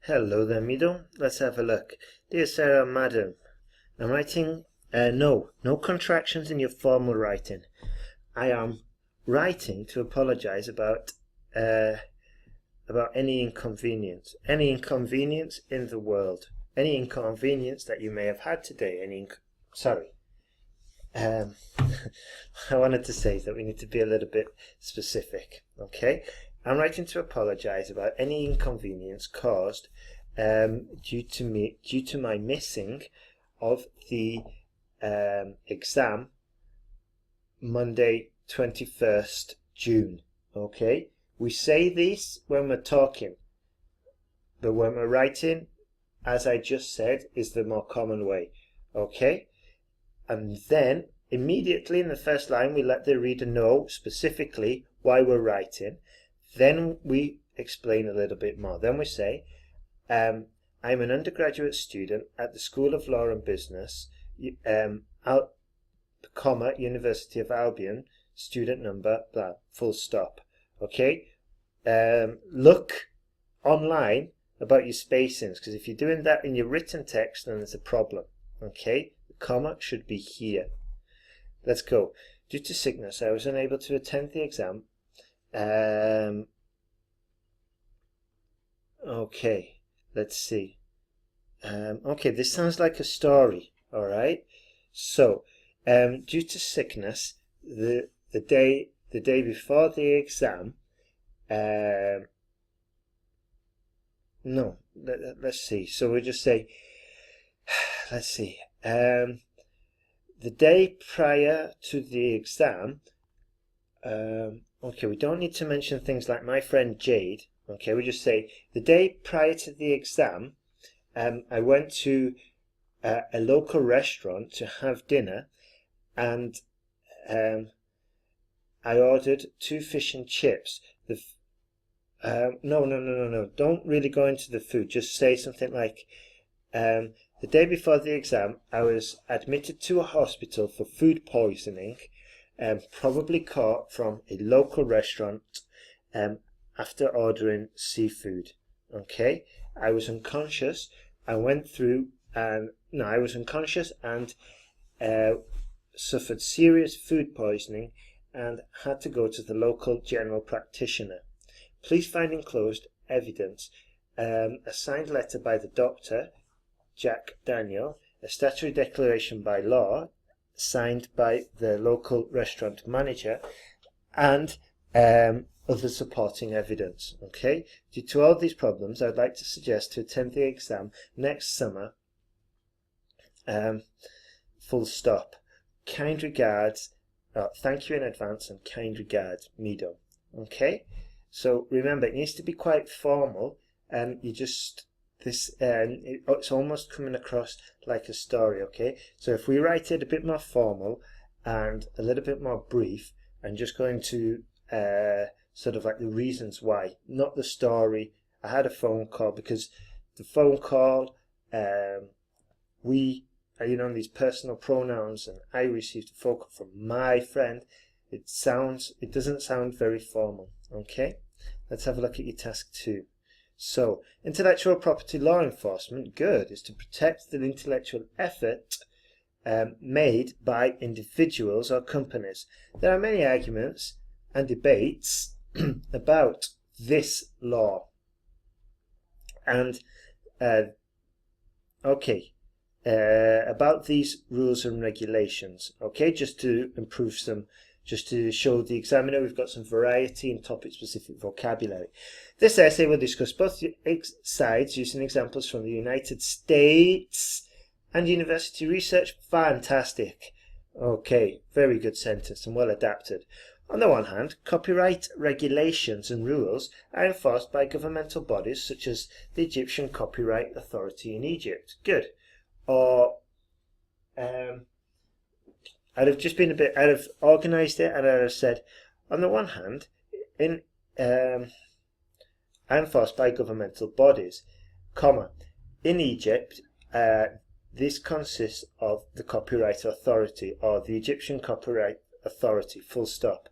Hello there, Mido. Let's have a look. Dear Sarah, Madam, I'm writing, no contractions in your formal writing. I am writing to apologize about any inconvenience in the world, any inconvenience that you may have had today, sorry. I wanted to say that we need to be a little bit specific, okay? I'm writing to apologize about any inconvenience caused due to my missing of the exam Monday 21st June. Okay, we say this when we're talking, but when we're writing, as I just said, is the more common way. Okay, and then immediately in the first line we let the reader know specifically why we're writing. Then we explain a little bit more. Then we say, I'm an undergraduate student at the School of Law and Business, University of Albion, student number, blah, full stop. Okay? Look online about your spacings, because if you're doing that in your written text, then there's a problem. Okay? The comma should be here. Let's go. Due to sickness, I was unable to attend the exam. Okay, let's see. Okay, this sounds like a story. All right. So, due to sickness, the day before the exam. No, let's see. So we'll just say, let's see. The day prior to the exam. Okay, we don't need to mention things like my friend Jade. Okay, we just say the day prior to the exam, I went to a local restaurant to have dinner, and I ordered 2 fish and chips. No. Don't really go into the food. Just say something like, the day before the exam, I was admitted to a hospital for food poisoning, probably caught from a local restaurant after ordering seafood. Okay, I was unconscious. I was unconscious and suffered serious food poisoning and had to go to the local general practitioner. Please find enclosed evidence, a signed letter by the doctor, Jack Daniel, a statutory declaration by law, signed by the local restaurant manager, and other supporting evidence. Okay, due to all these problems, I'd like to suggest to attend the exam next summer. Full stop. Kind regards. Thank you in advance and kind regards, Mido. Okay, so remember, it needs to be quite formal, and it's almost coming across like a story. Okay, so if we write it a bit more formal and a little bit more brief, and just going to sort of like the reasons why, not the story. I had a phone call because the phone call, we are, these personal pronouns, and I received a phone call from my friend. It doesn't sound very formal. Okay, let's have a look at your task 2. So, intellectual property law enforcement, good, is to protect the intellectual effort made by individuals or companies. There are many arguments and debates about this law. And, about these rules and regulations. Okay, just to show the examiner we've got some variety in topic-specific vocabulary. This essay will discuss both sides using examples from the United States and university research. Fantastic. Okay, very good sentence and well adapted. On the one hand, copyright regulations and rules are enforced by governmental bodies such as the Egyptian Copyright Authority in Egypt. Good. Or I'd have just been I'd have organised it, and I'd have said, on the one hand, enforced by governmental bodies, comma, in Egypt, this consists of the Copyright Authority, or the Egyptian Copyright Authority, full stop.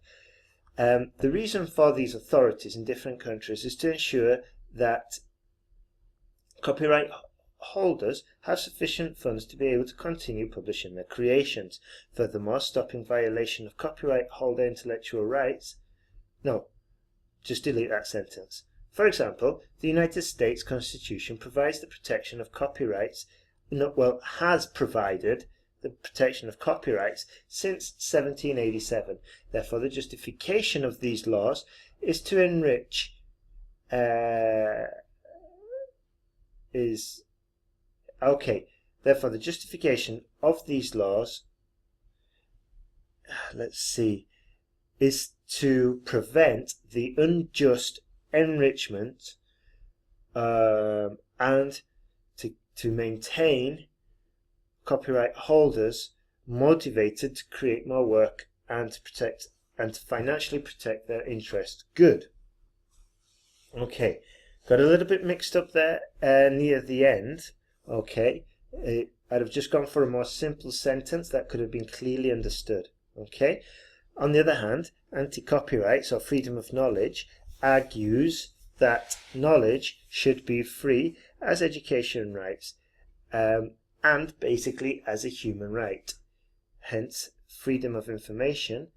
The reason for these authorities in different countries is to ensure that Copyright holders have sufficient funds to be able to continue publishing their creations. Furthermore, stopping violation of copyright holder intellectual rights. No, just delete that sentence. For example, the United States Constitution provides the protection of copyrights, has provided the protection of copyrights since 1787. Therefore, the justification of these laws is to enrich Therefore, the justification of these laws, is to prevent the unjust enrichment and to maintain copyright holders motivated to create more work and to financially protect their interest. Good. Okay, got a little bit mixed up there near the end. Okay, I'd have just gone for a more simple sentence that could have been clearly understood. Okay. On the other hand, anti-copyright, or freedom of knowledge, argues that knowledge should be free as education rights and basically as a human right. Hence, freedom of information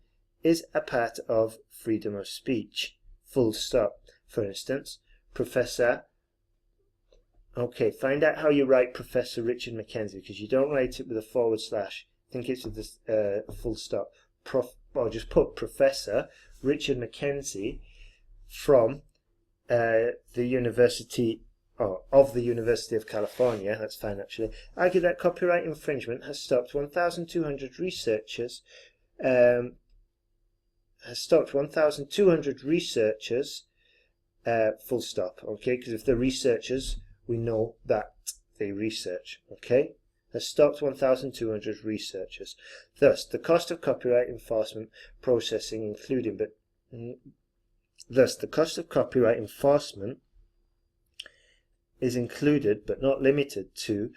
is a part of freedom of speech. Full stop. For instance, find out how you write Professor Richard Mackenzie, because you don't write it with a forward slash. I think it's with a full stop. Just put Professor Richard Mackenzie from the University of the University of California. That's fine, actually. Argued that copyright infringement has stopped 1,200 researchers. Full stop. Okay, because if they're researchers, we know that they research. Okay. Has stopped 1,200 researchers. Thus, the cost of copyright enforcement processing, is included but not limited to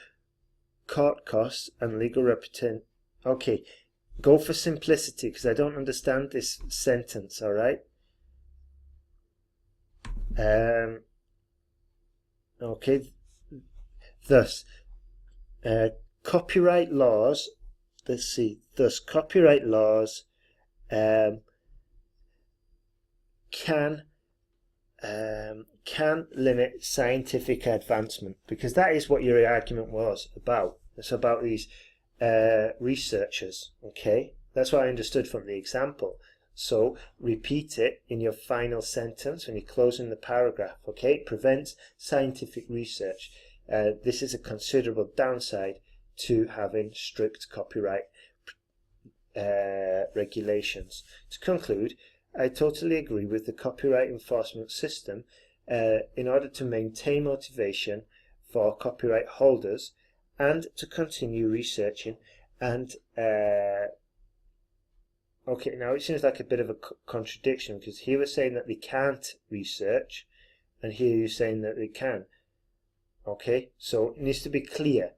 court costs and legal representation. Okay, go for simplicity because I don't understand this sentence. All right. Okay. Thus. Copyright laws. Thus, copyright laws can limit scientific advancement, because that is what your argument was about. It's about these researchers. Okay, that's what I understood from the example. So repeat it in your final sentence when you're closing the paragraph. Okay, it prevents scientific research. This is a considerable downside to having strict copyright regulations. To conclude, I totally agree with the copyright enforcement system in order to maintain motivation for copyright holders and to continue researching. And okay, now it seems like a bit of a contradiction, because here we're saying that they can't research and here you're saying that they can. Okay, so it needs to be clear.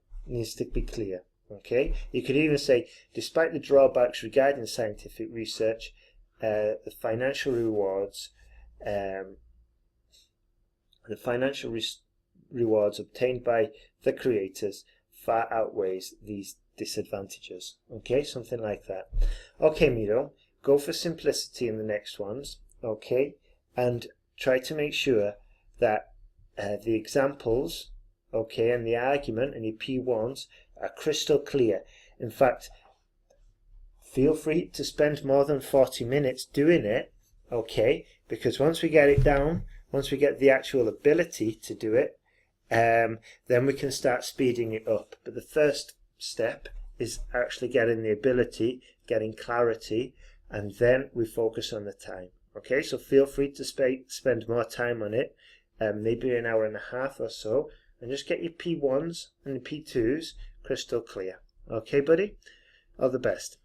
Okay, you could even say, despite the drawbacks regarding scientific research, the financial rewards obtained by the creators far outweighs these disadvantages. Okay, something like that. Okay, Mido, go for simplicity in the next ones. Okay, and try to make sure that the examples, okay, and the argument and your P1s are crystal clear. In fact, feel free to spend more than 40 minutes doing it, okay, because once we get it down, once we get the actual ability to do it, then we can start speeding it up. But the first step is actually getting the ability, getting clarity, and then we focus on the time. Okay, so feel free to spend more time on it, maybe an hour and a half or so, and just get your P1s and the P2s crystal clear. Okay, buddy? All the best.